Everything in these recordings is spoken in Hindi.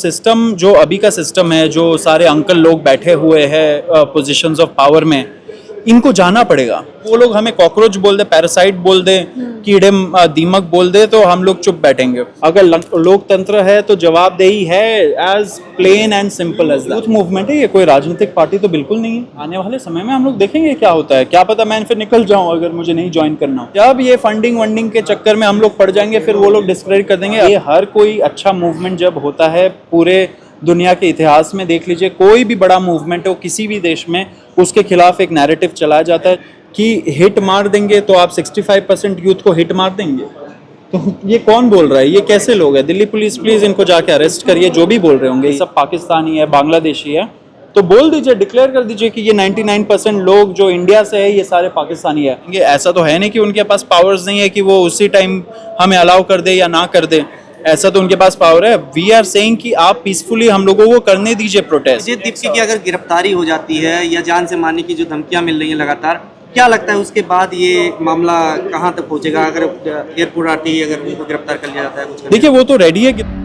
सिस्टम जो अभी का सिस्टम है, जो सारे अंकल लोग बैठे हुए हैं पोजीशंस ऑफ पावर में, इनको जाना पड़ेगा। वो लोग हमें कॉकरोच बोल दे, पैरासाइट बोल दे, कीड़े दीमक बोल दे, तो हम लोग चुप बैठेंगे। अगर लोकतंत्र है तो जवाबदेही है, as plain and simple as that. Movement है ये, कोई राजनीतिक पार्टी तो बिल्कुल नहीं है। आने वाले समय में हम लोग देखेंगे क्या होता है, क्या पता मैं फिर निकल जाऊं अगर मुझे नहीं ज्वाइन करना हो। जब ये फंडिंग वंडिंग के चक्कर में हम लोग पड़ जाएंगे, फिर वो लोग डिस्क्रेडिट कर देंगे। ये हर कोई अच्छा मूवमेंट जब होता है, पूरे दुनिया के इतिहास में देख लीजिए, कोई भी बड़ा मूवमेंट हो किसी भी देश में, उसके खिलाफ एक नैरेटिव चलाया जाता है कि हिट मार देंगे तो आप 65% यूथ को हिट मार देंगे। तो ये कौन बोल रहा है, ये कैसे लोग हैं? दिल्ली पुलिस प्लीज इनको जाके अरेस्ट करिए, जो भी बोल रहे होंगे। ये सब पाकिस्तानी है, बांग्लादेशी है, तो बोल दीजिए, डिक्लेयर कर दीजिए कि ये 99% लोग जो इंडिया से है ये सारे पाकिस्तानी है। ये ऐसा तो है नहीं कि उनके पास पावर्स नहीं है कि वो उसी टाइम हमें अलाउ कर दे या ना कर दे। ऐसा तो उनके पास पावर है। वी आर सेइंग कि आप पीसफुली हम लोगों को करने दीजिए प्रोटेस्ट। अजय दीपके की अगर गिरफ्तारी हो जाती है या जान से मारने की जो धमकियां मिल रही हैं लगातार, क्या लगता है उसके बाद ये मामला कहां तक पहुंचेगा? अगर एयरपोर्ट आती है, अगर उनको गिरफ्तार कर लिया जाता है, कुछ देखिए वो तो रेडी है।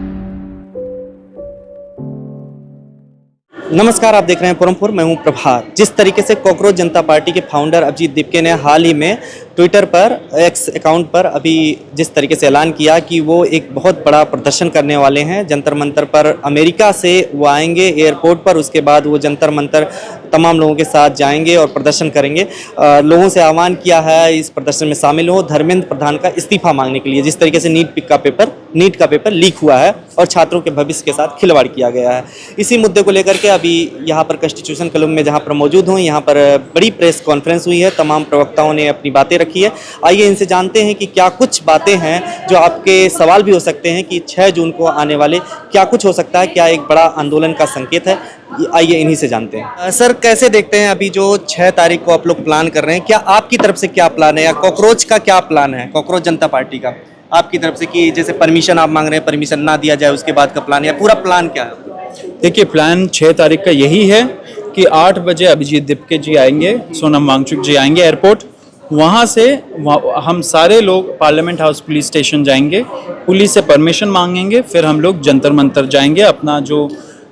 नमस्कार, आप देख रहे हैं परमपुर, मैं हूं प्रभात। जिस तरीके से कॉकरोच जनता पार्टी के फाउंडर अजय दीपके ने हाल ही में ट्विटर पर, एक्स अकाउंट पर अभी जिस तरीके से ऐलान किया कि वो एक बहुत बड़ा प्रदर्शन करने वाले हैं जंतर मंतर पर, अमेरिका से वो आएंगे एयरपोर्ट पर, उसके बाद वो जंतर मंतर तमाम लोगों के साथ जाएंगे और प्रदर्शन करेंगे। लोगों से आह्वान किया है इस प्रदर्शन में शामिल हो, धर्मेंद्र प्रधान का इस्तीफा मांगने के लिए। जिस तरीके से नीट का पेपर लीक हुआ है और छात्रों के भविष्य के साथ खिलवाड़ किया गया है, इसी मुद्दे को लेकर के अभी यहाँ पर कॉन्स्टिट्यूशन क्लब में जहाँ पर मौजूद हूँ, यहाँ पर बड़ी प्रेस कॉन्फ्रेंस हुई है। तमाम प्रवक्ताओं ने अपनी बातें रखी है। आइए इनसे जानते हैं कि क्या कुछ बातें हैं जो आपके सवाल भी हो सकते हैं कि 6 जून को आने वाले क्या कुछ हो सकता है, क्या एक बड़ा आंदोलन का संकेत है। आइए इन्हीं से जानते हैं। सर, कैसे देखते हैं अभी जो 6 तारीख को आप लोग प्लान कर रहे हैं, क्या आपकी तरफ से क्या प्लान है, या कॉकरोच का क्या प्लान है, कॉकरोच जनता पार्टी का आपकी तरफ से, कि जैसे परमिशन आप मांग रहे हैं, परमिशन ना दिया जाए, उसके बाद का प्लान, या पूरा प्लान क्या है? देखिए, प्लान 6 तारीख का यही है कि 8 बजे अभिजीत दीपके जी आएंगे, सोनम वांगचुक जी आएंगे एयरपोर्ट। वहाँ से हम सारे लोग पार्लियामेंट हाउस पुलिस स्टेशन जाएंगे, पुलिस से परमिशन मांगेंगे, फिर हम लोग जंतर मंतर जाएंगे। अपना जो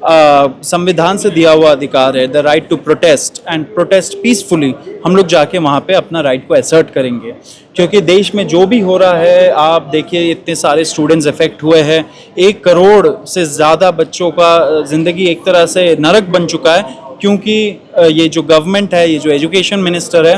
संविधान से दिया हुआ अधिकार है, the right to protest and protest peacefully, हम लोग जाके वहाँ पे अपना राइट को असर्ट करेंगे। क्योंकि देश में जो भी हो रहा है, आप देखिए इतने सारे स्टूडेंट्स इफेक्ट हुए हैं, 1 करोड़ से ज़्यादा बच्चों का ज़िंदगी एक तरह से नरक बन चुका है, क्योंकि ये जो गवर्नमेंट है, ये जो एजुकेशन मिनिस्टर है,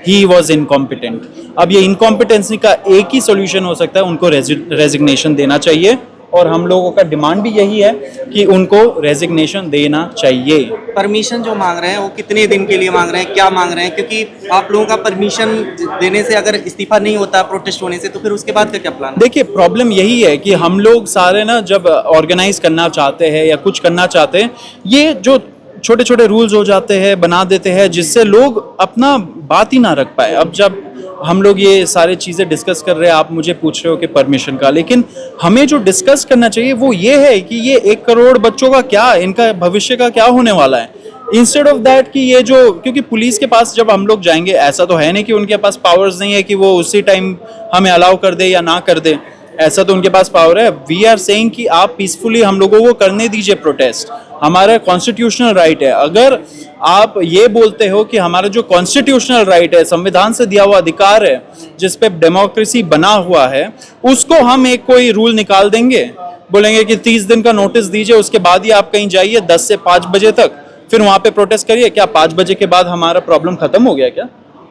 ही वॉज इनकॉम्पिटेंट। अब ये इनकॉम्पिटेंसी का एक ही सोल्यूशन हो सकता है, उनको रेजिग्नेशन देना चाहिए, और हम लोगों का डिमांड भी यही है कि उनको रेजिग्नेशन देना चाहिए। परमिशन जो मांग रहे हैं वो कितने दिन के लिए मांग रहे हैं, क्या मांग रहे हैं? क्योंकि आप लोगों का परमिशन देने से अगर इस्तीफा नहीं होता प्रोटेस्ट होने से, तो फिर उसके बाद का क्या प्लान? देखिए, प्रॉब्लम यही है कि हम लोग सारे ना जब ऑर्गेनाइज करना चाहते हैं या कुछ करना चाहते हैं, ये जो छोटे छोटे रूल्स हो जाते हैं, बना देते हैं, जिससे लोग अपना बात ही ना रख पाए। अब जब हम लोग ये सारी चीज़ें डिस्कस कर रहे हैं, आप मुझे पूछ रहे हो कि परमिशन का, लेकिन हमें जो डिस्कस करना चाहिए वो ये है कि ये 1 करोड़ बच्चों का क्या, इनका भविष्य का क्या होने वाला है, इंस्टेड ऑफ दैट कि ये जो, क्योंकि पुलिस के पास जब हम लोग जाएंगे, ऐसा तो है नहीं कि उनके पास पावर्स नहीं है कि वो उसी टाइम हमें अलाउ कर दे या ना कर दे। ऐसा तो उनके पास पावर है। वी आर सेइंग कि आप पीसफुली हम लोगों को करने दीजिए प्रोटेस्ट, हमारा कॉन्स्टिट्यूशनल राइट है। अगर आप ये बोलते हो कि हमारा जो कॉन्स्टिट्यूशनल राइट है, संविधान से दिया हुआ अधिकार है, जिस पे डेमोक्रेसी बना हुआ है, उसको हम एक कोई रूल निकाल देंगे, बोलेंगे कि 30 दिन का नोटिस दीजिए, उसके बाद ही आप कहीं जाइए 10 से 5 बजे तक, फिर वहां पे प्रोटेस्ट करिए। क्या 5 बजे के बाद हमारा प्रॉब्लम खत्म हो गया? क्या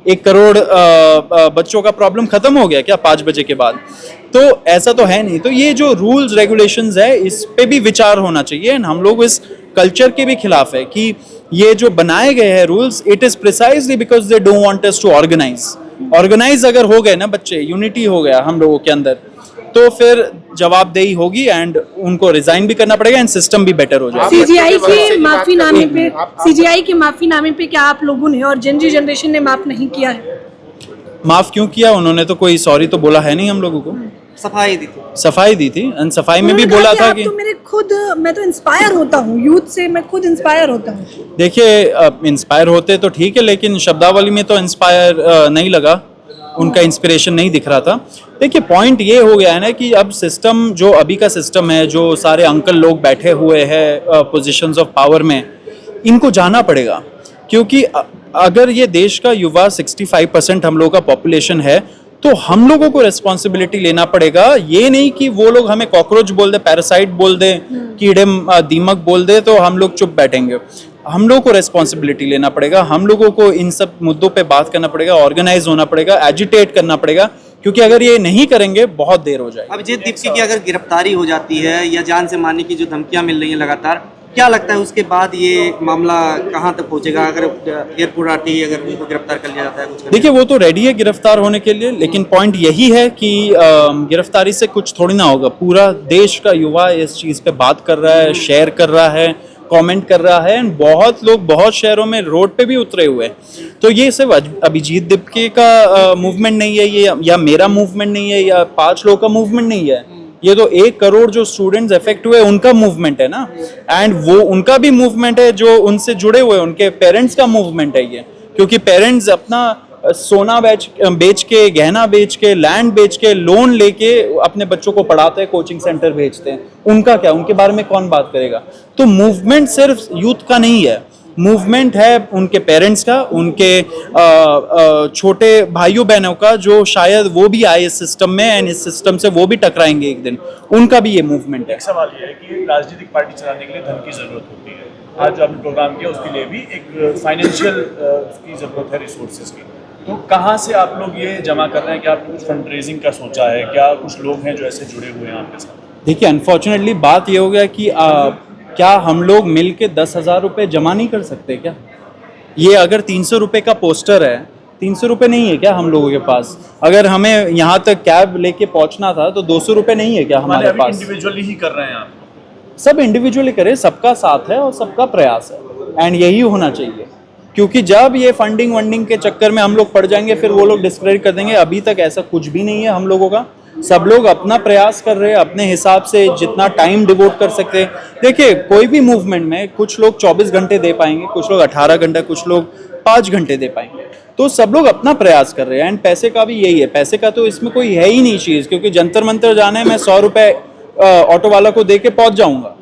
1 करोड़ बच्चों का प्रॉब्लम खत्म हो गया क्या 5 बजे के बाद? तो ऐसा तो है नहीं। तो ये जो रूल्स रेगुलेशंस है, इस पे भी विचार होना चाहिए। एंड हम लोग इस कल्चर के भी खिलाफ है कि ये जो बनाए गए हैं rules, it is precisely because they don't want us to organise अगर हो गए ना बच्चे, यूनिटी हो गया हम लोगों के अंदर, तो फिर जवाबदेही होगी एंड उनको रिजाइन भी करना पड़ेगा एंड सिस्टम भी बेटर हो जाएगा। सीजीआई के माफीनामे पे क्या आप लोगों ने और जनरेशन ने माफ नहीं किया है? माफ क्यों किया? उन्होंने तो कोई सॉरी तो बोला है नहीं हम लोगों को। सफाई दी थी एंड सफाई में भी बोला था कि मैं तो इंस्पायर होता हूँ यूथ से, मैं खुद इंस्पायर होता हूँ। देखिए, इंस्पायर होते तो ठीक है, लेकिन शब्दावली में तो इंस्पायर नहीं लगा, उनका इंस्पिरेशन नहीं दिख रहा था। देखिए पॉइंट ये हो गया है ना कि अब सिस्टम जो अभी का सिस्टम है, जो सारे अंकल लोग बैठे हुए हैं पोजीशंस ऑफ पावर में, इनको जाना पड़ेगा। क्योंकि अगर ये देश का युवा 65% हम लोगों का पॉपुलेशन है, तो हम लोगों को रिस्पॉन्सिबिलिटी लेना पड़ेगा। ये नहीं कि वो लोग हमें कॉकरोच बोल दे, पैरासाइट बोल दे, कीड़े दीमक बोल दे तो हम लोग चुप बैठेंगे। हम लोगों को रिस्पॉन्सिबिलिटी लेना पड़ेगा, हम लोगों को इन सब मुद्दों पे बात करना पड़ेगा, ऑर्गेनाइज होना पड़ेगा, एजिटेट करना पड़ेगा, क्योंकि अगर ये नहीं करेंगे बहुत देर हो जाएगी। अभिजीत दीपके की अगर गिरफ्तारी हो जाती है या जान से मारने की जो धमकियां मिल रही हैं लगातार, क्या लगता है उसके बाद ये मामला कहां तक पहुंचेगा? अगर एयरपोर्ट आती है, अगर उनको गिरफ्तार कर लिया जाता है कुछ? देखिए वो तो रेडी है गिरफ्तार होने के लिए, लेकिन पॉइंट यही है कि गिरफ्तारी से कुछ थोड़ी ना होगा। पूरा देश का युवा इस चीज़ पे बात कर रहा है, शेयर कर रहा है, कमेंट कर रहा है, एंड बहुत लोग बहुत शहरों में रोड पे भी उतरे हुए हैं। तो ये सिर्फ अभिजीत दीपके का मूवमेंट नहीं है, ये या मेरा मूवमेंट नहीं है, या 5 लोगों का मूवमेंट नहीं है, ये तो 1 करोड़ जो स्टूडेंट्स अफेक्ट हुए उनका मूवमेंट है ना। एंड वो उनका भी मूवमेंट है जो उनसे जुड़े हुए, उनके पेरेंट्स का मूवमेंट है ये। क्योंकि पेरेंट्स अपना सोना बेच के, गहना बेच के, लैंड बेच के, लोन लेके अपने बच्चों को पढ़ाते हैं, कोचिंग सेंटर भेजते हैं। उनका क्या, उनके बारे में कौन बात करेगा? तो मूवमेंट सिर्फ यूथ का नहीं है, मूवमेंट है उनके पेरेंट्स का, उनके छोटे भाइयों बहनों का, जो शायद वो भी आए इस सिस्टम में एंड इस सिस्टम से वो भी टकराएंगे एक दिन, उनका भी ये मूवमेंट है। एक सवाल ये है कि राजनीतिक पार्टी चलाने के लिए धन की जरूरत होती है। आज जो आपने प्रोग्राम किया उसके लिए भी एक फाइनेंशियल की जरूरत है, रिसोर्सेज की। तो कहाँ से आप लोग ये जमा कर रहे हैं? क्या आपने कुछ फंड रेजिंग का सोचा है? क्या कुछ लोग हैं जो ऐसे जुड़े हुए हैं आपके साथ? देखिए अनफॉर्चुनेटली बात ये हो गया कि क्या हम लोग मिल के 10,000 रुपये जमा नहीं कर सकते क्या? ये अगर 300 रुपये का पोस्टर है, 300 रुपये नहीं है क्या हम लोगों के पास? अगर हमें यहाँ तक कैब लेके पहुँचना था तो 200 रुपये नहीं है क्या हमारे पास? इंडिविजुअली ही कर रहे हैं आप? सब इंडिविजुअली करे, सबका साथ है और सबका प्रयास है, एंड यही होना चाहिए। क्योंकि जब ये फंडिंग वंडिंग के चक्कर में हम लोग पड़ जाएंगे, फिर वो लोग डिस्क्रेडिट कर देंगे। अभी तक ऐसा कुछ भी नहीं है हम लोगों का। सब लोग अपना प्रयास कर रहे हैं, अपने हिसाब से जितना टाइम डिवोट कर सकते हैं। देखिए कोई भी मूवमेंट में कुछ लोग 24 घंटे दे पाएंगे, कुछ लोग 18 घंटे, कुछ लोग 5 घंटे दे पाएंगे। तो सब लोग अपना प्रयास कर रहे हैं, एंड पैसे का भी यही है। पैसे का तो इसमें कोई है ही नहीं चीज़, क्योंकि जंतर मंतर जाना है, मैं 100 रुपये ऑटो वाला को दे के पहुँच जाऊँगा,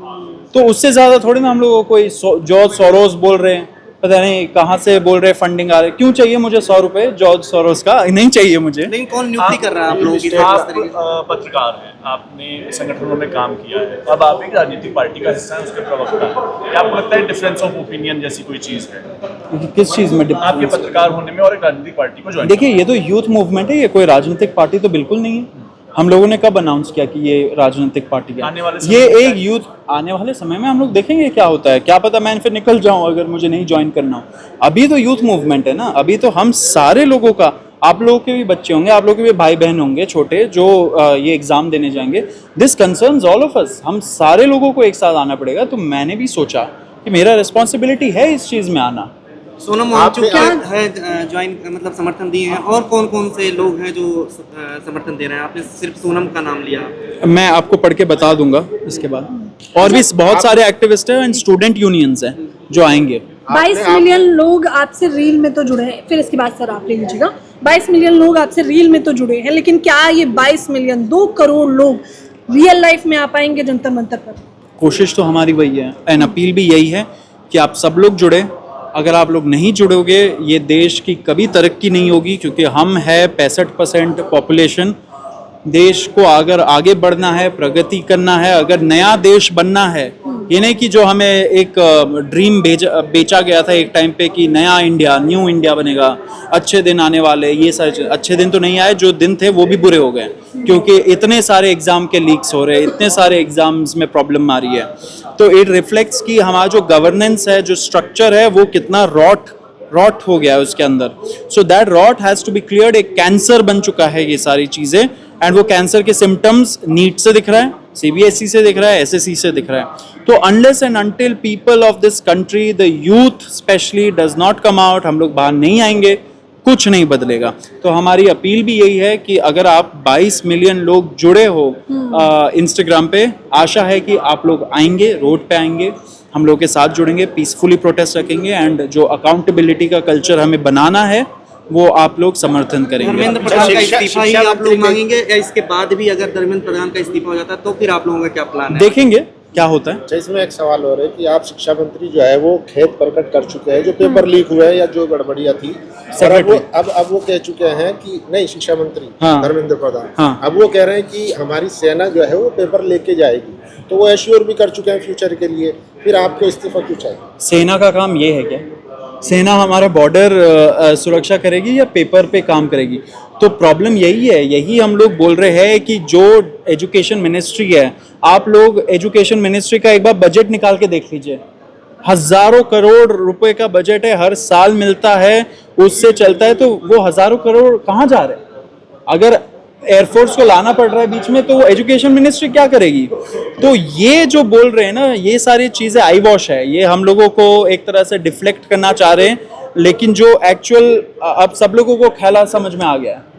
तो उससे ज़्यादा थोड़ी ना हम लोगों को कोई जॉर्ज सोरोस बोल रहे हैं, पता नहीं कहाँ से बोल रहे फंडिंग आ रहे। क्यों चाहिए मुझे 100 रुपये जॉर्ज सोरोस का? नहीं चाहिए मुझे। लेकिन कौन नियुक्ति कर रहा है आप लोगों की? आप पत्रकार हैं, आपने संगठनों में काम किया है, अब आप एक राजनीतिक पार्टी का हिस्सा है, उसके प्रवक्ता हैं। क्या आपको लगता है डिफरेंस ऑफ ओपिनियन जैसी कोई चीज़ है किस चीज़ में आपके पत्रकार होने में और एक राजनीतिक पार्टी को ज्वाइन? देखिए ये तो यूथ मूवमेंट है, ये कोई राजनीतिक पार्टी तो बिल्कुल नहीं है। हम लोगों ने कब अनाउंस किया कि ये राजनीतिक पार्टी है? आने वाले समय ये में एक यूथ, आने वाले समय में हम लोग देखेंगे क्या होता है। क्या पता मैं फिर निकल जाऊं अगर मुझे नहीं ज्वाइन करना हो। अभी तो यूथ मूवमेंट है ना, अभी तो हम सारे लोगों का, आप लोगों के भी बच्चे होंगे, आप लोगों के भी भाई बहन होंगे छोटे जो ये एग्जाम देने जाएंगे। This concerns all of us, हम सारे लोगों को एक साथ आना पड़ेगा। तो मैंने भी सोचा कि मेरा रिस्पॉन्सिबिलिटी है इस चीज़ में आना। सोनम वांगचुक है ज्वाइन, मतलब समर्थन दिए हैं, और कौन कौन से लोग हैं जो समर्थन दे रहे हैं? आपने सिर्फ सोनम का नाम लिया। मैं आपको पढ़ के बता दूंगा इसके बाद। और भी बहुत सारे एक्टिविस्ट हैं एंड स्टूडेंट यूनियंस हैं जो आएंगे। 22 मिलियन लोग आपसे रील में तो जुड़े हैं, फिर इसके बाद सर आप ले लीजिएगा। 22 मिलियन लोग आपसे रील में तो जुड़े हैं, लेकिन क्या ये 22 मिलियन 2 करोड़ लोग रियल लाइफ में आ पाएंगे जंतर मंतर पर? कोशिश तो हमारी वही है, एंड अपील भी यही है कि आप सब लोग जुड़े। अगर आप लोग नहीं जुड़ोगे, ये देश की कभी तरक्की नहीं होगी, क्योंकि हम है 65% पॉपुलेशन। देश को अगर आगे बढ़ना है, प्रगति करना है, अगर नया देश बनना है, ये नहीं कि जो हमें एक ड्रीम बेचा गया था एक टाइम पे कि नया इंडिया, न्यू इंडिया बनेगा, अच्छे दिन आने वाले, ये सारे अच्छे दिन तो नहीं आए। जो दिन थे वो भी बुरे हो गए, क्योंकि इतने सारे एग्जाम के लीक्स हो रहे हैं, इतने सारे एग्जाम्स में प्रॉब्लम आ रही है। तो इट रिफ्लेक्ट्स कि हमारा जो गवर्नेंस है, जो स्ट्रक्चर है, वो कितना रॉट हो गया है उसके अंदर। So that rot has to be cleared. एक कैंसर बन चुका है ये सारी चीज़ें, एंड वो कैंसर के सिम्टम्स नीट से दिख रहा है, CBSE से दिख रहा है, SSC से दिख रहा है। तो unless and until people of this country, the youth specially, does not come out, हम लोग बाहर नहीं आएंगे, कुछ नहीं बदलेगा। तो हमारी अपील भी यही है कि अगर आप 22 मिलियन लोग जुड़े हो इंस्टाग्राम पे, आशा है कि आप लोग आएंगे, रोड पे आएंगे, हम लोग के साथ जुड़ेंगे, पीसफुली प्रोटेस्ट रखेंगे, एंड जो अकाउंटेबिलिटी का कल्चर हमें बनाना है वो आप लोग समर्थन करेंगे। धर्मेंद्र प्रधान का इस्तीफा ही आप लोग मांगेंगे या इसके बाद भी अगर धर्मेंद्र प्रधान का इस्तीफा हो जाता है तो फिर आप लोगों का क्या प्लान है? देखेंगे क्या होता है। अच्छा, इसमें एक सवाल हो रहा है कि आप शिक्षा मंत्री जो है वो खेद प्रकट कर चुके हैं जो पेपर लीक हुए हैं या जो गड़बड़ियां थी, और अब वो कह चुके हैं कि नहीं, शिक्षा मंत्री हाँ। धर्मेंद्र प्रधान हाँ। अब वो कह रहे हैं कि हमारी सेना जो है वो पेपर लेके जाएगी, तो वो एश्योर भी कर चुके हैं फ्यूचर के लिए, फिर आपको इस्तीफा क्यों चाहिए? सेना का काम ये है क्या? सेना हमारा बॉर्डर सुरक्षा करेगी या पेपर पे काम करेगी? तो प्रॉब्लम यही है, यही हम लोग बोल रहे हैं कि जो एजुकेशन मिनिस्ट्री है, आप लोग एजुकेशन मिनिस्ट्री का एक बार बजट निकाल के देख लीजिए। हजारों करोड़ रुपए का बजट है, हर साल मिलता है, उससे चलता है, तो वो हजारों करोड़ कहाँ जा रहे हैं? अगर एयरफोर्स को लाना पड़ रहा है बीच में, तो एजुकेशन मिनिस्ट्री क्या करेगी? तो ये जो बोल रहे हैं ना, ये सारी चीजें आई वॉश है, ये हम लोगों को एक तरह से डिफ्लेक्ट करना चाह रहे हैं, लेकिन जो एक्चुअल अब सब लोगों को ख्याल समझ में आ गया है।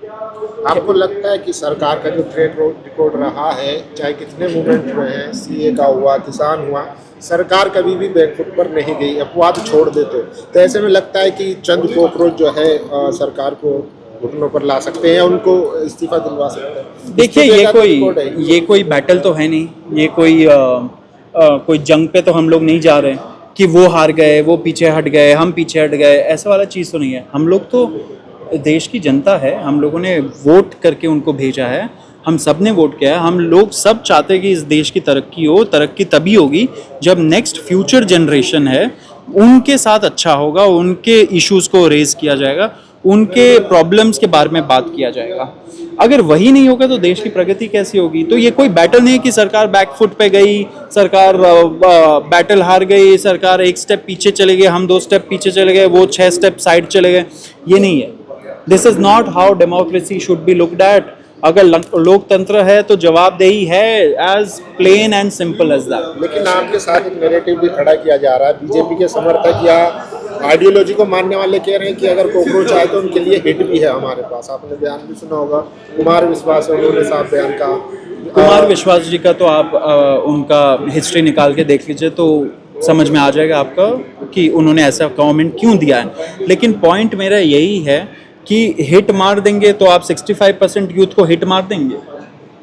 आपको लगता है कि सरकार का जो ट्रेड रिकॉर्ड रहा है, चाहे कितने मूवमेंट हुए हैं, सीए का हुआ, किसान हुआ, सरकार कभी भी बैकफुट पर नहीं गई, अपवाद छोड़ देते, तो ऐसे में लगता है कि चंद कॉकरोच जो है सरकार को घुटनों पर ला सकते हैं या उनको इस्तीफा दिलवा सकते हैं? देखिए, ये कोई बैटल तो है नहीं, ये कोई जंग पे तो हम लोग नहीं जा रहे कि वो हार गए, वो पीछे हट गए, हम पीछे हट गए, ऐसा वाला चीज़ तो नहीं है। हम लोग तो देश की जनता है, हम लोगों ने वोट करके उनको भेजा है, हम सब ने वोट किया है। हम लोग सब चाहते हैं कि इस देश की तरक्की हो। तरक्की तभी होगी जब नेक्स्ट फ्यूचर जनरेशन है उनके साथ अच्छा होगा, उनके इश्यूज़ को रेज किया जाएगा, उनके प्रॉब्लम्स के बारे में बात किया जाएगा। अगर वही नहीं होगा तो देश की प्रगति कैसी होगी? तो ये कोई बैटल नहीं है कि सरकार बैकफुट पे गई, सरकार बैटल हार गई, सरकार एक स्टेप पीछे चले गए, हम 2 स्टेप पीछे चले गए, वो 6 स्टेप साइड चले गए। ये नहीं है। This is not how democracy should be looked at. अगर लोकतंत्र है तो जवाबदेही है, as plain and simple as that. लेकिन आपके साथ एक नैरेटिव भी खड़ा किया जा रहा है, बीजेपी के समर्थक या आइडियोलॉजी को मानने वाले कह रहे हैं कि अगर कॉकरोच आए तो उनके लिए हिट भी है हमारे पास। आपने बयान भी सुना होगा, कुमार विश्वास है, उन्होंने साफ बयान कहा। कुमार विश्वास जी का तो आप उनका हिस्ट्री निकाल के देख लीजिए तो समझ में आ जाएगा आपका कि उन्होंने ऐसा कमेंट क्यों दिया है। लेकिन पॉइंट मेरा यही है कि हिट मार देंगे तो आप 65% यूथ को हिट मार देंगे,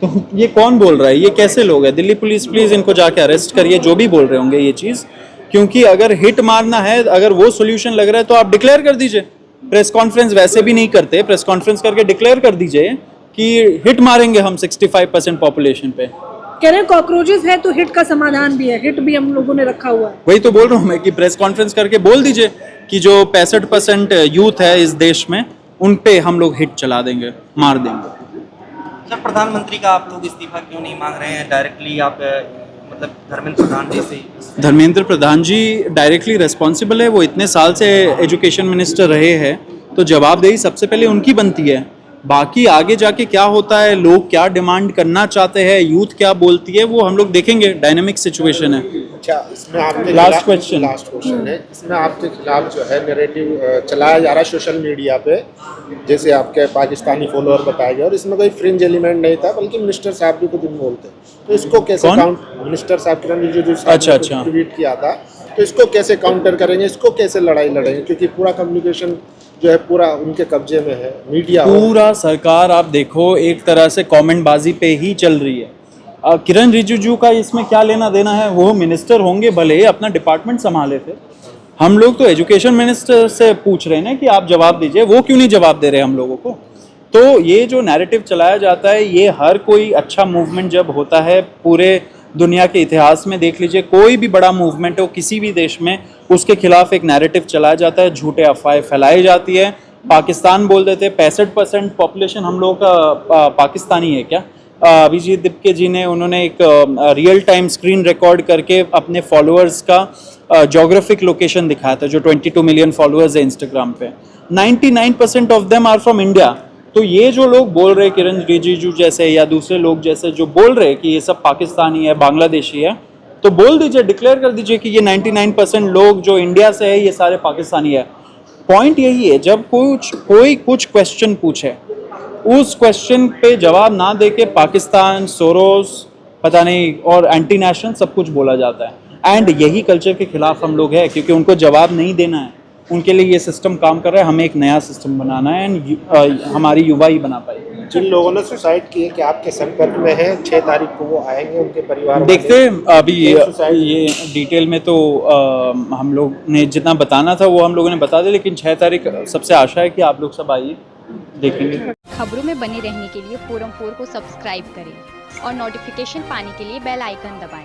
तो ये कौन बोल रहा है? ये कैसे लोग हैं? दिल्ली पुलिस प्लीज़ इनको जाके अरेस्ट करिए, जो भी बोल रहे होंगे ये चीज़। क्योंकि अगर हिट मारना है, अगर वो सोल्यूशन लग रहा है तो आप डिक्लेयर कर दीजिए। प्रेस कॉन्फ्रेंस वैसे भी नहीं करते, प्रेस कॉन्फ्रेंस करके डिक्लेयर कर दीजिए कि हिट मारेंगे हम 65% पॉपुलेशन पे। कह रहे हैं कॉकरोचेस है तो हिट का समाधान भी है, हिट भी हम लोगों ने रखा हुआ है। वही तो बोल रहा हूँ मैं कि प्रेस कॉन्फ्रेंस करके बोल दीजिए कि जो 65% यूथ है इस देश में, उन पे हम लोग हिट चला देंगे, मार देंगे। सर, प्रधानमंत्री का आप लोग इस्तीफा क्यों नहीं मांग रहे हैं डायरेक्टली? आप मतलब धर्मेंद्र प्रधान जी से। धर्मेंद्र प्रधान जी डायरेक्टली रिस्पॉन्सिबल है, वो इतने साल से एजुकेशन मिनिस्टर रहे हैं, तो जवाबदेही सबसे पहले उनकी बनती है। बाकी आगे जाके क्या होता है, लोग क्या डिमांड करना चाहते हैं, यूथ क्या बोलती है, वो हम लोग देखेंगे। डायनेमिक सिचुएशन है। अच्छा, इसमें आपके लास्ट क्वेश्चन है, इसमें आपके खिलाफ जो है नैरेटिव चलाया जा रहा है सोशल मीडिया पे, जैसे आपके पाकिस्तानी फॉलोअर बताए गए, और इसमें कोई फ्रिंज एलिमेंट नहीं था, बल्कि मिनिस्टर साहब भी खुद इन्वॉल्व थे। तो इसको कैसे मिनिस्टर साहब किरण रिजिजू साहब ने ट्वीट किया था, तो इसको कैसे काउंटर करेंगे, इसको कैसे लड़ाई लड़ेंगे? क्योंकि पूरा कम्युनिकेशन जो है पूरा उनके कब्जे में है, मीडिया पूरा सरकार आप देखो एक तरह से कमेंट बाजी पे ही चल रही है। किरण रिजिजू का इसमें क्या लेना देना है? वो मिनिस्टर होंगे, भले ही अपना डिपार्टमेंट संभाले। फिर हम लोग तो एजुकेशन मिनिस्टर से पूछ रहे हैं ना कि आप जवाब दीजिए, वो क्यों नहीं जवाब दे रहे हम लोगों को? तो ये जो नैरेटिव चलाया जाता है, ये हर कोई अच्छा मूवमेंट जब होता है पूरे दुनिया के इतिहास में देख लीजिए, कोई भी बड़ा मूवमेंट हो किसी भी देश में, उसके खिलाफ एक नैरेटिव चलाया जाता है, झूठे अफवाहें फैलाई जाती है। पाकिस्तान बोल देते 65% पॉपुलेशन हम लोगों का पाकिस्तानी है क्या? अभिजीत दिपके जी ने उन्होंने एक रियल टाइम स्क्रीन रिकॉर्ड करके अपने फॉलोअर्स का जोग्राफिक लोकेशन दिखाया था, जो 22 मिलियन फॉलोअर्स है इंस्टाग्राम पे। 99% of them are from India. तो ये जो लोग बोल रहे, किरण रिजिजू जैसे या दूसरे लोग जैसे जो बोल रहे कि ये सब पाकिस्तानी है, बांग्लादेशी है, तो बोल दीजिए, डिक्लेयर कर दीजिए कि ये 99% लोग जो इंडिया से है ये सारे पाकिस्तानी है। पॉइंट यही है, जब कोई कुछ क्वेश्चन पूछे, उस क्वेश्चन पे जवाब ना दे के पाकिस्तान, सोरोस, पता नहीं और एंटी नेशनल सब कुछ बोला जाता है। एंड यही कल्चर के खिलाफ हम लोग हैं, क्योंकि उनको जवाब नहीं देना है। उनके लिए ये सिस्टम काम कर रहा है। हमें एक नया सिस्टम बनाना है एंड हमारी युवा ही बना पाएगी। जिन लोगों ने सुसाइड किए कि आपके संपर्क में है, 6 तारीख को वो आएंगे, उनके परिवार देखते हैं अभी सुसाइड ये डिटेल में तो हम लोग ने जितना बताना था वो हम लोगों ने बता दिया, लेकिन 6 तारीख सबसे आशा है कि आप लोग सब आइए, देखेंगे। खबरों में बने रहने के लिए फोरम 4 को सब्सक्राइब करें और नोटिफिकेशन पाने के लिए बेल आइकन दबाएं।